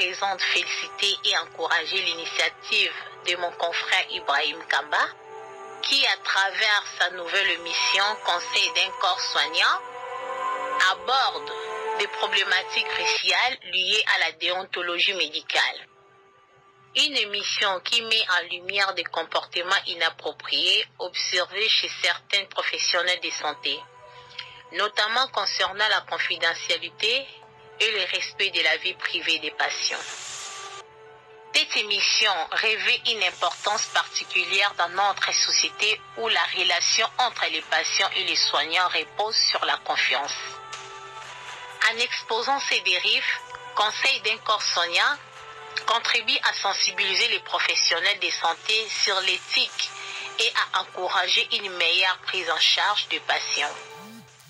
présente féliciter et encourager l'initiative de mon confrère Ibrahim Kamba, qui, à travers sa nouvelle émission Conseil d'un corps soignant, aborde des problématiques cruciales liées à la déontologie médicale. Une émission qui met en lumière des comportements inappropriés observés chez certains professionnels de santé, notamment concernant la confidentialité et le respect de la vie privée des patients. Cette émission revêt une importance particulière dans notre société où la relation entre les patients et les soignants repose sur la confiance. En exposant ces dérives, Conseil d'un corps soignant contribue à sensibiliser les professionnels de santé sur l'éthique et à encourager une meilleure prise en charge des patients.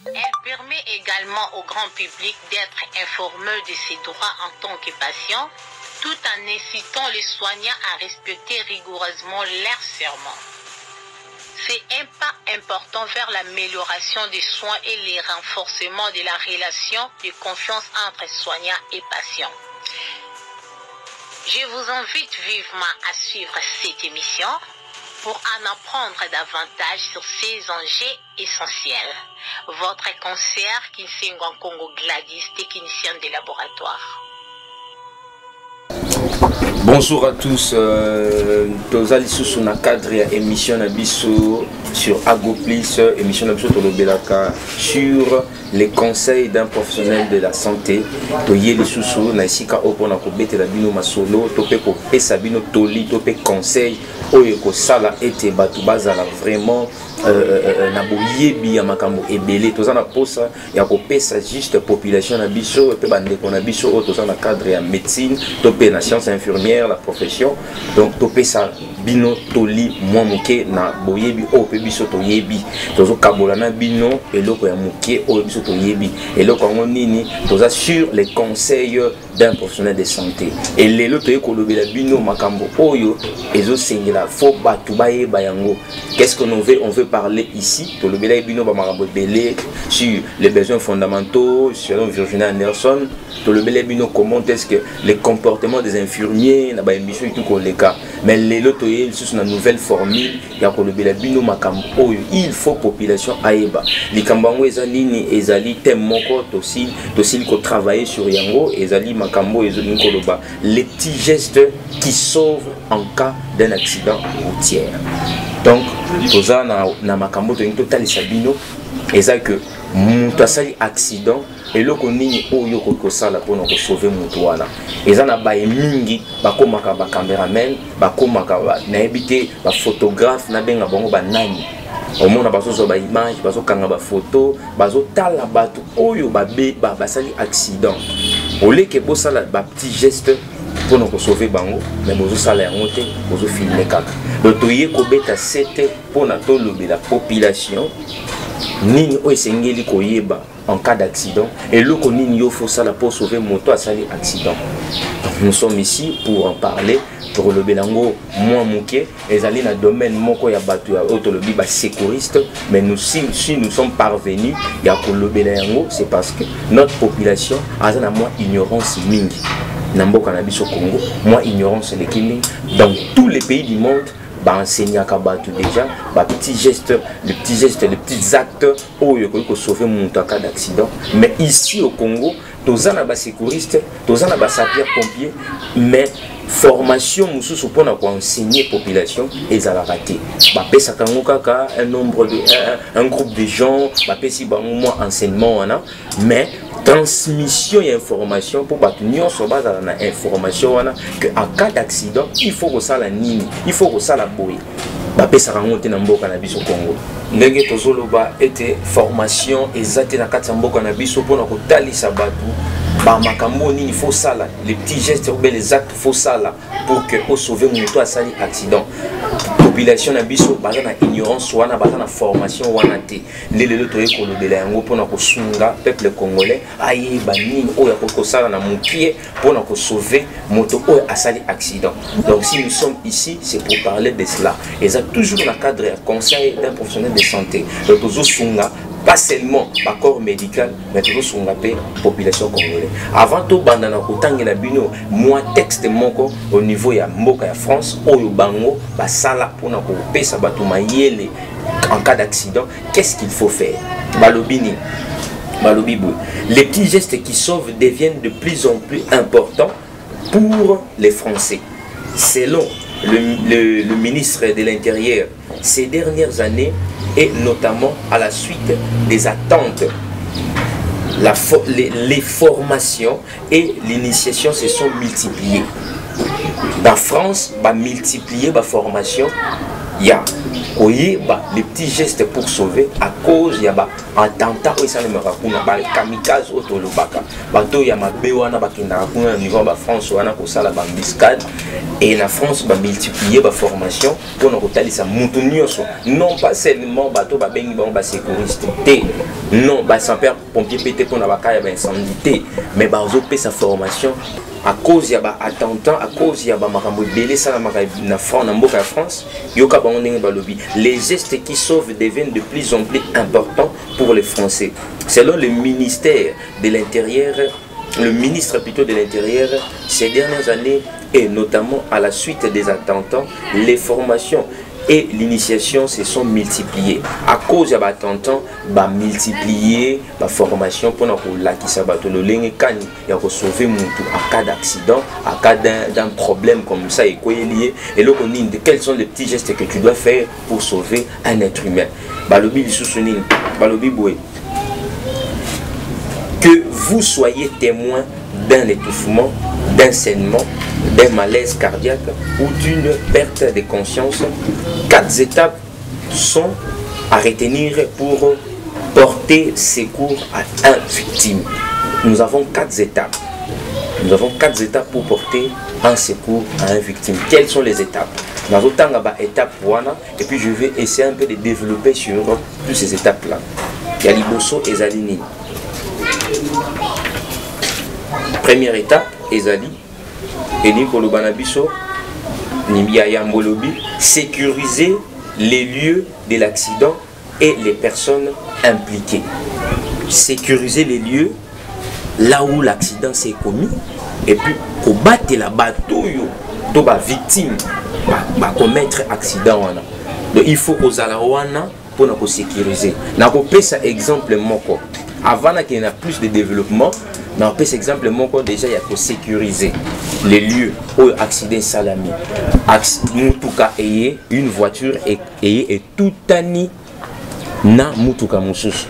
Elle permet également au grand public d'être informé de ses droits en tant que patient, tout en incitant les soignants à respecter rigoureusement leurs serments. C'est un pas important vers l'amélioration des soins et le renforcement de la relation de confiance entre soignants et patients. Je vous invite vivement à suivre cette émission pour en apprendre davantage sur ces enjeux essentiels. Votre conseillère Kinsengo Congo Gladys, technicienne de laboratoire. Bonjour à tous, tozali sous na cadre ya émission na biso sur Agoplis, émission na biso tolobelaka sur les conseils d'un professionnel de la santé. Toyeli sous na esika opona ko betela bino masolo, topé ko pesa bino toli, topé conseil oyo ko sala ete batu bazala vraiment na boyebi ya makambo ebele toza na posa ya kopesa juste population na biso pe bandeko na biso oyo toza na cadre ya médecine topé na science infirmière la profession donc topesa bino toli mwa moke na boyebi oyo pe biso toyebi tozo kabola na bino eloko ya moke oyo biso toyebi eloko yango nini toza sur les conseils d'un professionnel de santé et lelo toye kolobela bino makambo oyo ezo sengela fo batu bayeba yango. Qu'est-ce que on veut parler ici? Sur les besoins fondamentaux, selon Virginia Anderson. Comment est-ce que les comportements des infirmiers, mais les lotos, c'est une nouvelle formule. Il faut population aïba. Les kambango ezali ezali tellement aussi qu'on travaille sur yango ezali makambo ezali koloba les petits gestes qui sauvent en cas d'un accident routier. Donc, toza na makambo to total sabino eza que mutasali accident et loko nini oyo ko sala pona ko sauver mutu wana eza na baye mingi bakomaka ba cameraman bakomaka na ebité ba photographe na benga bango ba nani omona bazo ba image bazo kanga ba photo bazo tala batu oyo basali accident oleke bo sala ba petit geste pour nous sauver bango mais bozo sala yango te bozo filmer kaka donc toye ko beta sete pour na to lobe la population nini o esengeli koyeba en cas d'accident et loko nini yo faut sala pour sauver moto a sali accident. Donc nous sommes ici pour en parler pour le belango moi moké ezali na domaine moko ya batu ya autolobi ba sécuriste mais nous si nous sommes parvenus ya ko le belango c'est parce que notre population a na moi ignorance mingi. Namboka na biso Congo, moi ignorance les kimi dans tous les pays du monde, bah enseigner à Kabatu déjà, bah petits gestes, les petits actes, oh il faut sauver mon cas d'accident. Mais ici au Congo, tous en bas sécuristes, tous en bas sapeurs pompiers, mais formation musu pour enseigner population et à la rater. Bah pesa kango kaka un groupe de gens, bah pesi ba moins enseignement wana, mais transmission et information pour battre sur base de l'information que en cas d'accident il faut que ça la nini il faut que ça la boue bapé ça remonte na mboka na biso Congo ndenge tozoloba était formation ezate na kati mboka na biso pour na kotalisa batu ba makambo nini il faut ça là les petits gestes ou les actes faut ça là pour que au sauver moto a sali accident population na biso baza na ignorance wana baza na formation wana te lelo toye kolobela yango pona ko sunga peuple congolais ayi banini oya ko sala na mukie pona ko sauver moto oya asali accident. Donc si nous sommes ici c'est pour parler de cela et ça toujours dans le cadre conseil d'un professionnel de santé. Donc tozo sunga pas seulement le corps médical, mais tout ce qu'on appelle la population congolaise. Avant tout, moi texte au niveau de la France, au Bango, Basala pour en cas d'accident, qu'est-ce qu'il faut faire? Les petits gestes qui sauvent deviennent de plus en plus importants pour les Français. Selon le ministre de l'Intérieur, ces dernières années, et notamment à la suite des attentes, les formations et l'initiation se sont multipliées. Dans France, multiplier la formation, il y a les petits gestes pour sauver à cause il y a attentat où ça ne me raconte pas kamikaze autolobaka bateau il y a ma bewana bakina raconte niveau de France ou ana ko sala ba biscade et la France va multiplier la formation pour nous retalisa mutunioso non pas seulement bateau ba bengi ba sécurité non ba sans père pompier pété pour na bakaya ba incendie mais ba ozope sa formation à cause il y a attentat à cause il y a makambo belé ça na France na mboka France yoka ba ndenge ba lobby. Les gestes qui sauvent deviennent de plus en plus importants pour les Français. Selon le ministère de l'Intérieur, le ministre plutôt de l'Intérieur, ces dernières années, et notamment à la suite des attentats, les formations et l'initiation se sont multipliées. À cause de l'attentat, multiplier la formation pour sauver mon tour en cas d'accident, en cas d'un problème comme ça et quoi lié. Et là, on dit quels sont les petits gestes que tu dois faire pour sauver un être humain. Que vous soyez témoin d'un étouffement, d'un saignement, d'un malaise cardiaque ou d'une perte de conscience, 4 étapes sont à retenir pour porter secours à une victime. Nous avons 4 étapes. Nous avons 4 étapes pour porter un secours à une victime. Quelles sont les étapes? Nous avons étape et puis je vais essayer un peu de développer sur toutes ces étapes-là. Il y a Liboso et Zalini. Première étape, Ezali, Eni Kolobanabiso, Nimia Yambolobi, sécuriser les lieux de l'accident et les personnes impliquées. Sécuriser les lieux là où l'accident s'est commis et puis combattre la bateau to ba victime ba commettre accident wana. Donc il faut aux alawana pour nous sécuriser. Na ko pesa exemple moko. Avant qu'il y ait plus de développement, on peut cet exemple déjà il y a pour sécuriser les lieux où accident salami. Mutuka eye une voiture et tout ani na mutuka mususu.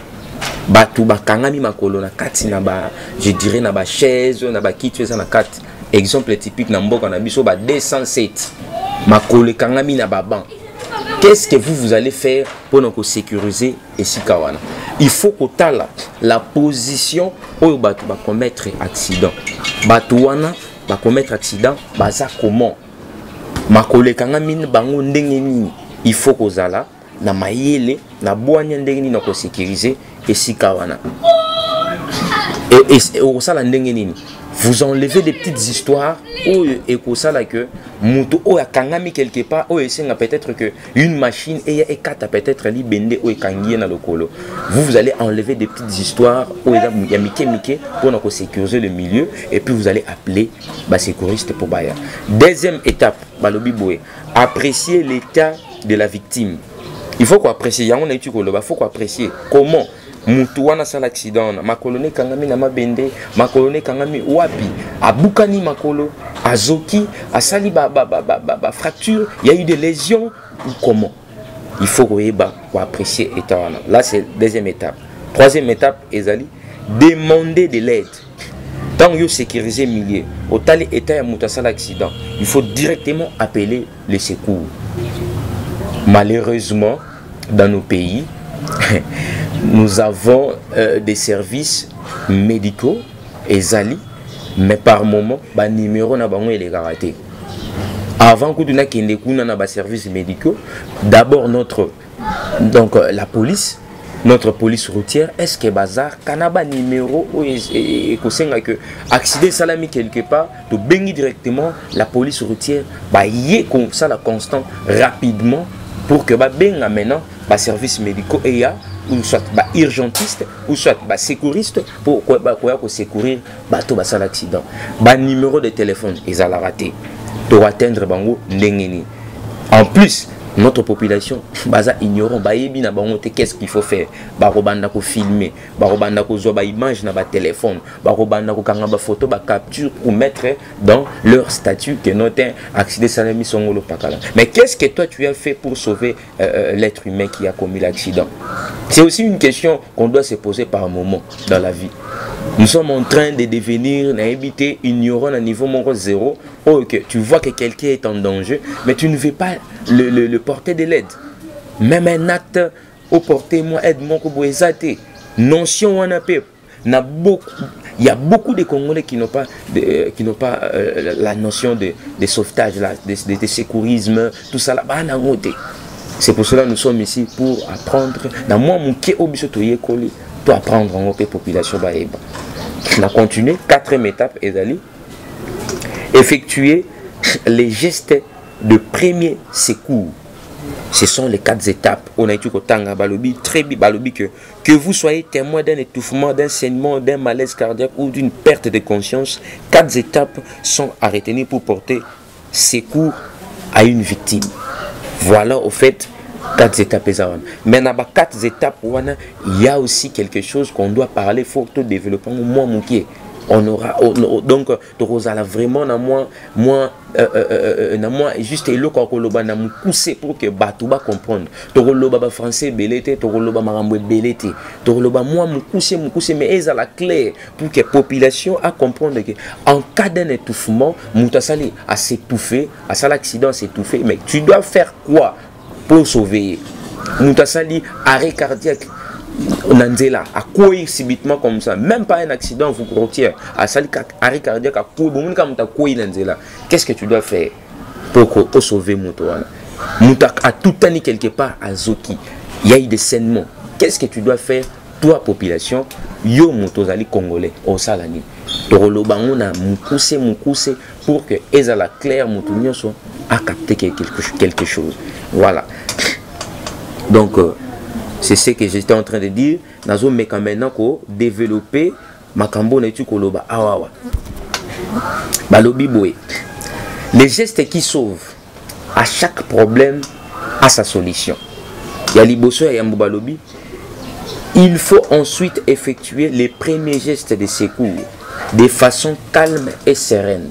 Batu bakangami makolo na kati na ba je dirais na ba chaise na ba kiti ça na kati. Exemple typique na mboka na biso ba 207 makolo kangami na ba banc. Qu'est-ce que vous allez faire pour nous sécuriser ici kawana? Il faut que la position où batu va commettre accident. Batuana va commettre accident, baza comment? Makole kangami bango ndenge nini? Il faut que zala na mayele na boanya ndenge nini na ko sécuriser ici kawana. Et au ça la ndenge nini? Vous enlevez des petites histoires où et que ça là que muto o ya kangami quelque part ou esenga peut-être que une machine et ya ekata peut-être li bende o ekangie na lokolo. Vous allez enlever des petites histoires où il y a mike pour nous sécuriser le milieu et puis vous allez appeler ba sécuriste pour baya. Deuxième étape, balobi boé, apprécier l'état de la victime. Il faut qu'on apprécie, on a étudié il faut qu'on apprécie comment mutuana sala accident makolone kangami na mabende makolone kangami wapi abukani makolo azoki asali ba fracture, il y a eu des lésions ou comment? Il faut qu'on apprécier état wana. Là c'est deuxième étape. Troisième étape ezali demander de l'aide. Tant que vous sécurisez milieu au tali état ya mutu sala accident, il faut directement appeler les secours. Malheureusement dans nos pays nous avons des services médicaux et zali, mais par moment, le numéro n'a pas été raté. Avant que nous ayons des services médicaux, d'abord la police, notre police routière, est-ce que bazar, kanaba numéro et que accident salami quelque part, de bénir directement la police routière, y comme ça la constant rapidement pour que maintenant les services médicaux et ou soit urgentiste, ou soit secouriste, pour secourir bateau basal accident. Numéro de téléphone, ils ont raté. Pour atteindre bango ndengeni. En plus, notre population baza ignorant qu'est-ce qu'il faut faire. Barobanda ko filmer, barobanda ko zo ba image na ba téléphone, barobanda ko kanga ba photo ba capture pour mettre dans leur statut que notre accident salami songolo pakala. Mais qu'est-ce que toi tu as fait pour sauver l'être humain qui a commis l'accident? C'est aussi une question qu'on doit se poser par moment dans la vie. Nous sommes en train de devenir habité ignorant à niveau zéro. Ok, tu vois que quelqu'un est en danger, mais tu ne veux pas le porter de l'aide. Même un acte au porter moi aide mon koboezate. Notion on a il y a beaucoup de Congolais qui n'ont pas la notion de sauvetage, de secourisme, tout ça là. C'est pour cela que nous sommes ici pour apprendre. Dans moi mon qui obligé pour apprendre en la population baeba. On a continué 4e étape ezali effectuer les gestes de premier secours. Ce sont les 4 étapes. On a dit que vous soyez témoin d'un étouffement, d'un saignement, d'un malaise cardiaque ou d'une perte de conscience, 4 étapes sont à retenir pour porter secours à une victime. Voilà au fait 4 étapes. Mais dans les 4 étapes, il y a aussi quelque chose qu'on doit parler. Il faut que le développement moins manqué. On aura donc vraiment juste le kokoloba na pousser pour que batuba comprendre tokoloba français belete tokoloba marambo belete tokoloba moi mukuse mais eza la clé pour que population a comprendre que en cas d'un étouffement mutasali a s'étouffer à ça l'accident s'étouffer mais tu dois faire quoi pour sauver mutasali arrêt cardiaque. Nanzela a courir subitement comme ça, même pas un accident vous routier à sali arrêt cardiaque à courir bon comme ta courir Nanzela. Qu'est-ce que tu dois faire pour sauver moto wana muta a tout année quelque part à Zoki il y a eu des saignements. Qu'est-ce que tu dois faire toi population yo moto zali congolais au salani toroloba on a mukuse pour que ezala clair moto nyonso a capté quelque chose. Voilà donc c'est ce que j'étais en train de dire. Nazo meka maintenant ko développer makambo na tu koloba awawa. Balobi boy. Les gestes qui sauvent à chaque problème a sa solution. Ya liboso ya balobi. Il faut ensuite effectuer les premiers gestes de secours de façon calme et sereine.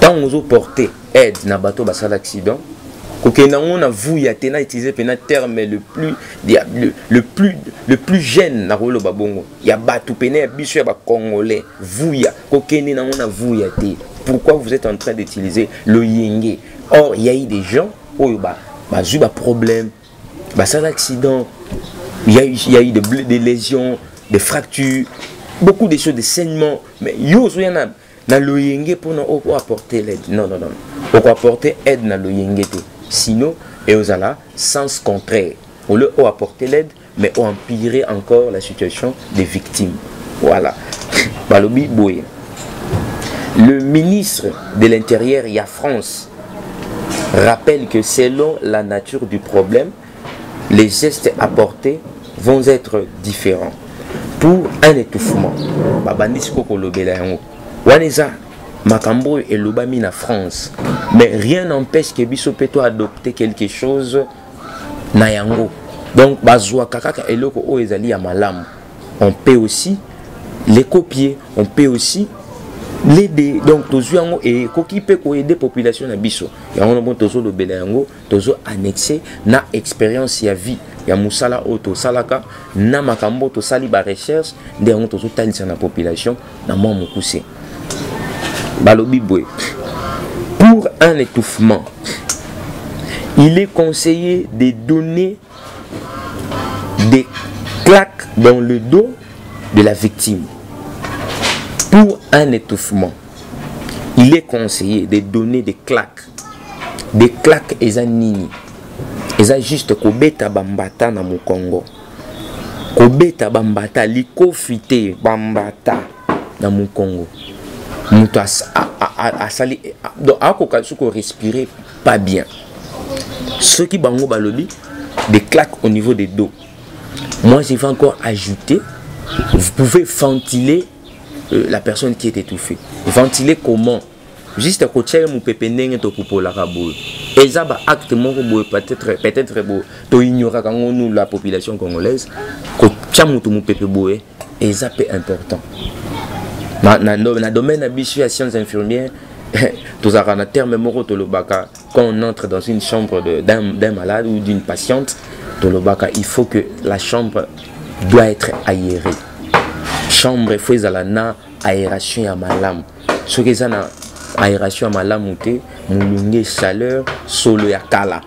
Tant on porter aide na bateau basal accident. On a vu utiliser le terme le plus jeune na rolo babongo ya batu pene biso ya ba congolais vuya kokene na on a vuya te. Pourquoi vous êtes en train d'utiliser le yenge? Or il y a eu des gens oh ba eu ba problème ba ça l'accident il y a eu des lésions, des fractures, beaucoup de choses, des saignements, mais yo yana na le yenge pour apporter l'aide. Non, pour apporter aide na le yenge te. Sinon, et aux ala, sens contraire. On leur a apporté l'aide, mais on empirerait encore la situation des victimes. Voilà. Balobi Boye. Le ministre de l'Intérieur, il y a France, rappelle que selon la nature du problème, les gestes apportés vont être différents. Pour un étouffement, Babandisco Kolobela yango. Waneza Makambo et Lobami na France. Mais rien n'empêche que Biso Peto adopter quelque chose na yango. Donc bazwa kakaka eloko o ezali ya malamu. On peut aussi les copier, on peut aussi l'aider. Donc tozu yango et koki pe ko aider population na biso. Yango bon tozo lobela yango, tozo annexer na expérience ya vie. Ya musala auto salaka na makambo to sali ba recherche de yango tozo talisa na population na mo mukuse. Balobi boy. Pour un étouffement, il est conseillé de donner des claques dans le dos de la victime. Pour un étouffement, il est conseillé de donner des claques. Des claques ezanini. Eza juste kobeta bambata na Mukongo. Kobeta bambata liko fite bambata na Mukongo. Muto asali donc ako respirer pas bien. Ceux qui bango balobi des claques au niveau des dos. Moi, je vais encore ajouter, vous pouvez ventiler la personne qui est étouffée. Ventiler comment? Juste à côté de mon pépé to pour la rabou. Et ça va acte mon peut-être beau. To ignorer quand nous la population congolaise que chamutu mon pépé boé et ça c'est important. Dans le domaine habitué à sciences infirmières, tous les termes moraux de l'obaka quand on entre dans une chambre d'un malade ou d'une patiente, de l'obaka il faut que la chambre doit être aérée. Chambre il faut na aération à malam. Ce que ça na aération à malam outé, moulunge chaleur solo ya kala.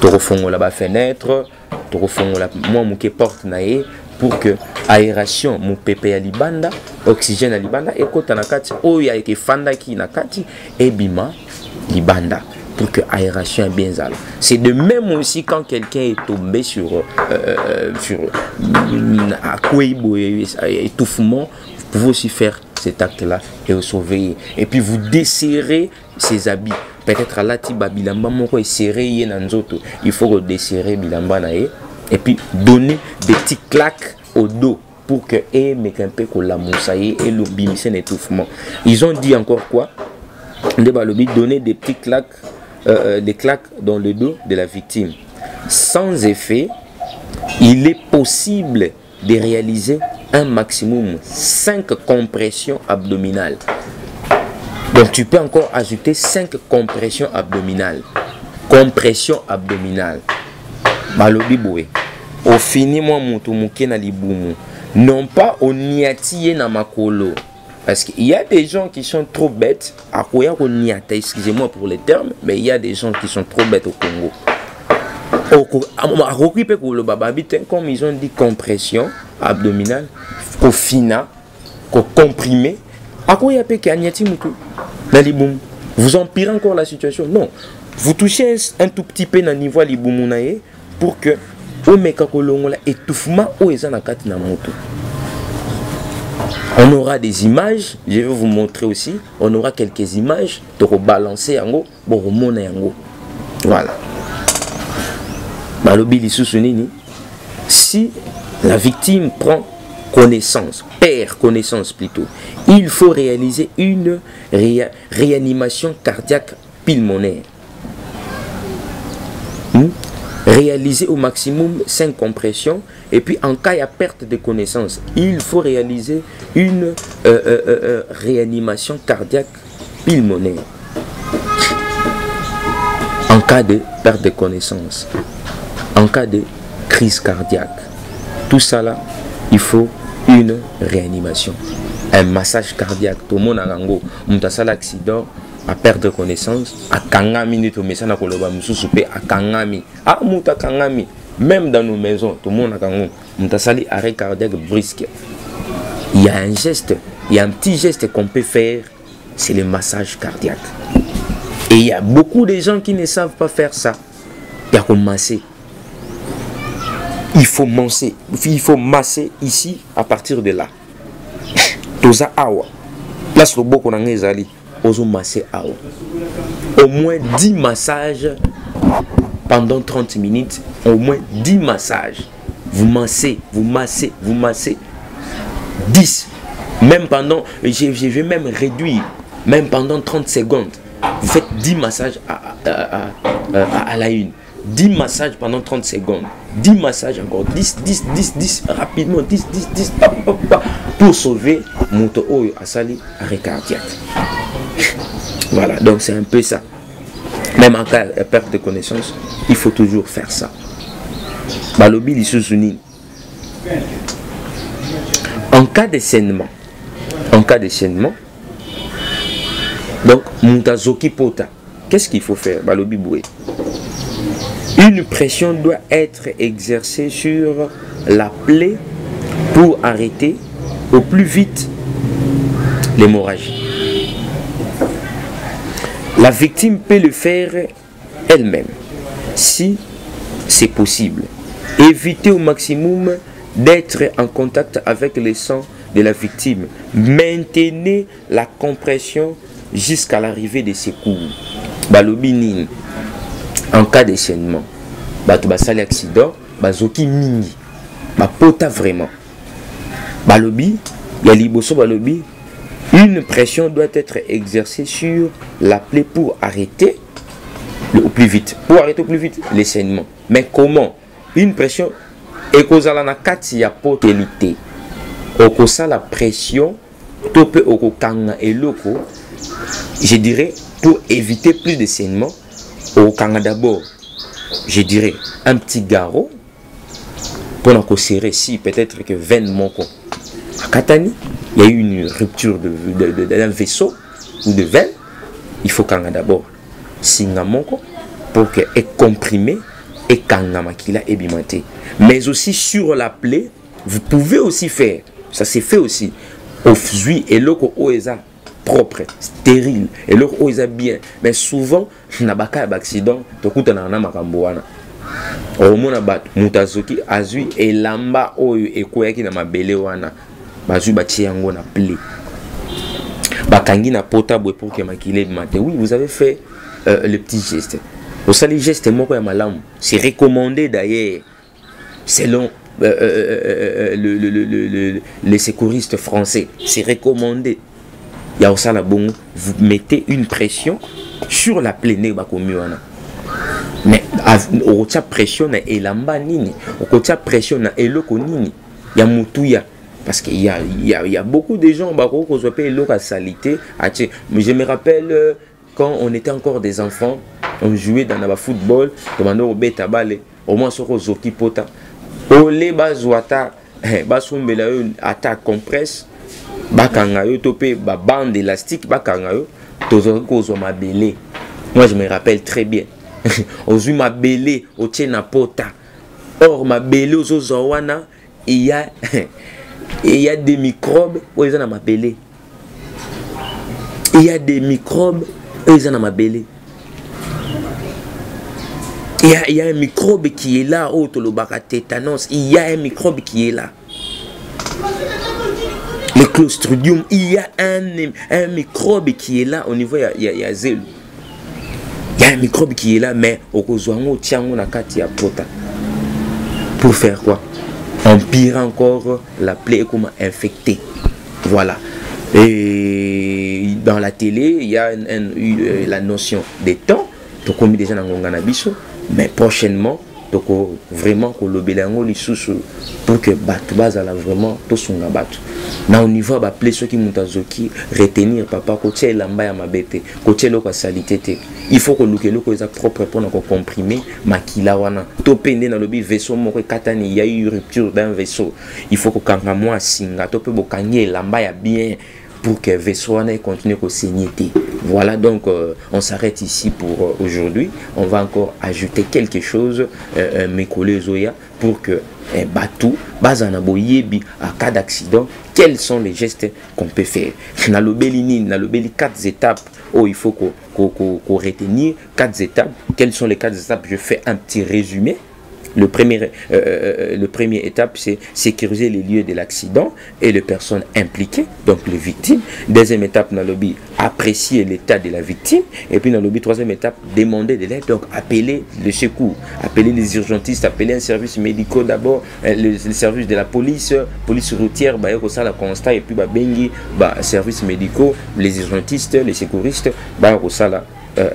To refongo la fenêtre, to refongo la moi mouké porte naé pour que aération mon pépé à libanda, oxygène à libanda et kota na kati oya ke fanda ki na kati et bima libanda pour que aération est bien zala. C'est de même aussi quand quelqu'un est tombé sur étouffement, vous pouvez aussi faire cet acte-là et vous surveiller. Et puis vous desserrez ses habits. Peut-être à la tiba bilamba moko et serrer yenanzoto. Il faut desserrer bilamba nae et puis donner des petits claques au dos pour que la moussaïe et le bimisen étouffement. Ils ont dit encore quoi? Donner des petits claques. Des claques dans le dos de la victime. Sans effet, il est possible de réaliser un maximum 5 compressions abdominales. Donc tu peux encore ajouter 5 compressions abdominales. Compression abdominale. Balobi boé. Au fini moi mutumouké na libumu. Non pas au niatié na makolo. Parce qu'il y a des gens qui sont trop bêtes, excusez-moi pour les termes, mais il y a des gens qui sont trop bêtes au Congo. Comme ils ont dit compression abdominale, au fina, au comprimé, vous empirez encore la situation. Non, vous touchez un tout petit peu dans le niveau de pour que l'étouffement on aura des images, je vais vous montrer aussi, on aura quelques images de rebalancer en haut, voilà. Si la victime prend connaissance, perd connaissance plutôt, il faut réaliser une réanimation cardiaque pulmonaire. Réaliser au maximum 5 compressions et puis en cas de perte de connaissance, il faut réaliser une réanimation cardiaque pulmonaire. En cas de perte de connaissance, en cas de crise cardiaque, tout ça là, il faut une réanimation. Un massage cardiaque, tout le monde a un accident, à perdre de connaissance, à kangami ni to mesana koloba mususupe à kangami, à muta kangami, même dans nos maisons, tout le monde a kangami, mutasali arrêt cardiaque brusque. Il y a un geste, il y a un petit geste qu'on peut faire, c'est le massage cardiaque. Et il y a beaucoup de gens qui ne savent pas faire ça. Il y a qu'on masser. Il faut masser ici à partir de là. Toza awa. Place le boko na ngezali. Au moins 10 massages pendant 30 minutes. Au moins 10 massages. Vous massez, vous massez, vous massez. 10. Même pendant, je vais même réduire. Même pendant 30 secondes. Vous faites 10 massages à la une. 10 massages pendant 30 secondes. 10 massages encore. 10, 10, 10, 10. Rapidement. 10, 10, 10. Pour sauver mon to'o asali arrêt cardiaque. Voilà, donc c'est un peu ça. Même en cas de perte de connaissance, il faut toujours faire ça. Balobi Lissouzuni. En cas de saignement, donc Muntazoki Pota, qu'est-ce qu'il faut faire? Balobi Boué. Une pression doit être exercée sur la plaie pour arrêter au plus vite l'hémorragie. La victime peut le faire elle-même, si c'est possible. Évitez au maximum d'être en contact avec le sang de la victime. Maintenez la compression jusqu'à l'arrivée des secours. Balobini, en cas de saignement, bato basali accident, bazoki mingi. pota vraiment. Balobi, il y a liboso balobi. Une pression doit être exercée sur la plaie pour arrêter au plus vite. Pour arrêter au plus vite les saignements. Mais comment? Une pression et cause à la kati ya potélité. Au ça la pression, tope au kanga et loko. Je dirais pour éviter plus de saignements. Au kanga d'abord, je dirais un petit garrot pour en serrer si peut-être que 20 moko. À Katani, il y a eu une rupture d'un vaisseau ou de veine. Il faut kanga d'abord singa moko pour que est comprimé et kanga makila ebimate. Mais aussi sur la plaie, vous pouvez aussi faire, ça s'est fait aussi, au fui et loko oeza propre, stérile, et loko oeza bien. Mais souvent, nabaka accident, tokuta na makambo wana. Omona bat mutazoki azui elamba oyo ekoyaki na mabele wana. Bazui bati yango na plaie. Bakangi na pota boy pour que makila ebimate. Oui, vous avez fait le petit geste. Au sali geste moko ya malamu, c'est recommandé d'ailleurs selon les secouristes français. C'est recommandé. Il y a aussi la bon, vous mettez une pression sur la plaie bakomiwana. Mais au tia pression na elamba nini, au tia pression na eloko nini, ya mutuya. Parce qu'il y a beaucoup de gens qui ont fait l'eau à salité. Je me rappelle quand on était encore des enfants, on jouait dans le football, au moins sur Zoki Pota. Ole bazwata, basombela yo attaque compresse, bakanga yo topé ba bande élastique, bakanga yo tozoki kozwa mabele. Moi je me rappelle très bien. Ozui mabele o tiena pota. Or mabele ozozo wana, il y a des microbes où ils ont ma belée. Il y a des microbes où ils ont ma belée. Il y a un microbe qui est là, oh, le tétanos. Il y a un microbe qui est là. Le clostridium, il y a un microbe qui est là au niveau, il y a zèle. Il y a un microbe qui est là, mais au kozwango tiango na kati ya pota. Pour faire quoi? Empire encore la plaie comme infectée. Voilà. Et dans la télé, il y a la notion des temps. Donc, comme déjà dans Nganabiso, mais prochainement, donc vraiment que le bélango les sous pour que batu bazala vraiment tout son gabatu. Na au niveau ba plaie ceux qui mutazoki retenir papa côté lamba ya mabete côté loko salité te. Il faut que le ko eza propre pour nous comprimer makila wana to pende na lobi vaisseau moko katani il y a eu rupture d'un vaisseau. Il faut que kanga moi singa to pe bokangi lamba ya bien pour que vaisseau continue à saigner. Voilà, donc on s'arrête ici pour aujourd'hui. On va encore ajouter quelque chose, mes collègues, pour que Batou, Bazanaboyebi, à cas d'accident, quels sont les gestes qu'on peut faire. Dans le Bélini, 4 étapes où il faut qu'on retenir 4 étapes. Quelles sont les 4 étapes? Je fais un petit résumé. Le premier étape, c'est sécuriser les lieux de l'accident et les personnes impliquées, donc les victimes. Deuxième étape, dans le lobby, apprécier l'état de la victime. Et puis dans le lobby, troisième étape, demander de l'aide, donc appeler le secours, appeler les urgentistes, appeler un service médical d'abord, le service de la police routière, ça la constat, et puis bengi, services médicaux, les urgentistes, les secouristes, ça la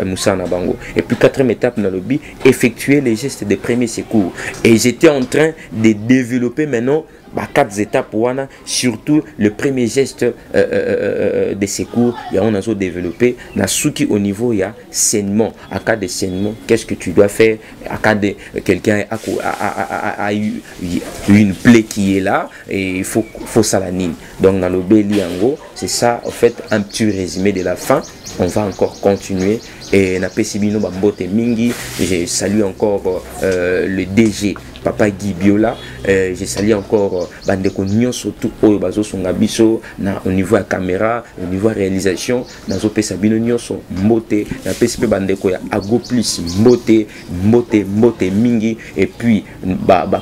Moussana Bango. Et puis quatrième étape dans le lobby, effectuer les gestes de premier secours. Et j'étais en train de développer maintenant 4 étapes wana, surtout le premier geste de secours. On a développé na souki au niveau il y a saignement. À cas de saignement, qu'est-ce que tu dois faire? À cas de quelqu'un a eu une plaie qui est là et il faut salanine. Donc dans le Béliango, c'est ça en fait un petit résumé de la fin. On va encore continuer et na pesibino bambote mingi. Je salue encore le DG Papa Guy Biola. Je salue encore bandeko nyonso tout oyo bazo songa biso na au niveau de la caméra, au niveau de la réalisation, nazo pesa bino nyonso mbote na pesipe bandeko ya Ago Plus mbote mingi. Et puis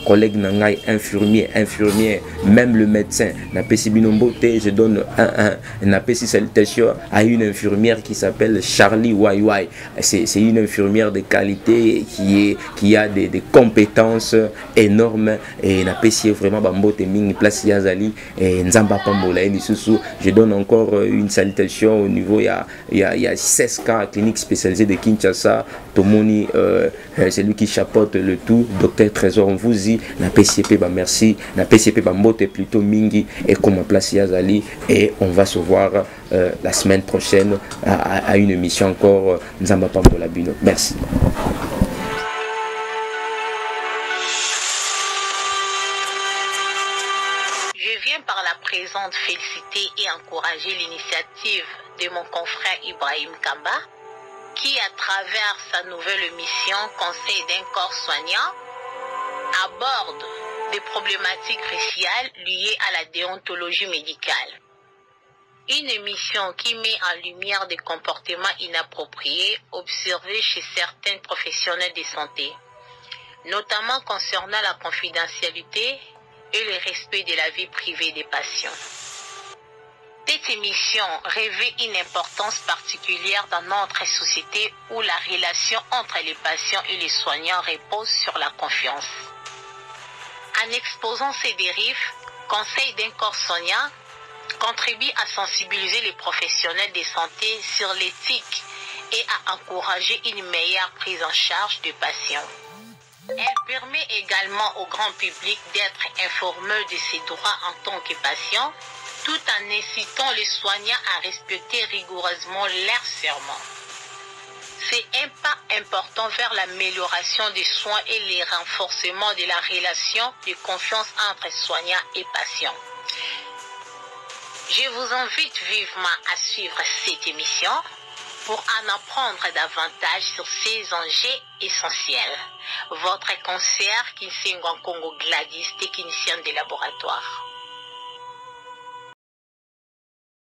collègue na ngai infirmière, même le médecin na pesi bino mbote. Je donne na pesi salutation à une infirmière qui s'appelle Charlie Waiwai. C'est une infirmière de qualité qui a des compétences énormes et na pesi vraiment bambote mingi place yazali et nzamba pambola elisusu. Je donne encore une salutation au niveau il y a 16 cas cliniques spécialisées de Kinshasa. Tomoni c'est lui qui chapeaute le tout, docteur Trésor Mvuzi na PCP ba merci na PCP bambote plutôt mingi et comme place yazali, et on va se voir la semaine prochaine à une émission encore Nzamba Pambola Bino. Merci. Je viens par la présente féliciter et encourager l'initiative de mon confrère Ibrahim Kamba, qui à travers sa nouvelle émission Conseil d'un corps soignant aborde des problématiques cruciales liées à la déontologie médicale. Une émission qui met en lumière des comportements inappropriés observés chez certains professionnels de santé, notamment concernant la confidentialité et le respect de la vie privée des patients. Cette émission revêt une importance particulière dans notre société où la relation entre les patients et les soignants repose sur la confiance. En exposant ces dérives, Conseil d'un corps soignant contribue à sensibiliser les professionnels de santé sur l'éthique et à encourager une meilleure prise en charge des patients. Elle permet également au grand public d'être informé de ses droits en tant que patient, tout en incitant les soignants à respecter rigoureusement leurs serments. C'est un pas important vers l'amélioration des soins et le renforcement de la relation de confiance entre soignants et patients. Je vous invite vivement à suivre cette émission pour en apprendre davantage sur ces enjeux essentiels. Votre conseillère Kinsengo Congo Gladys, technicienne de laboratoire.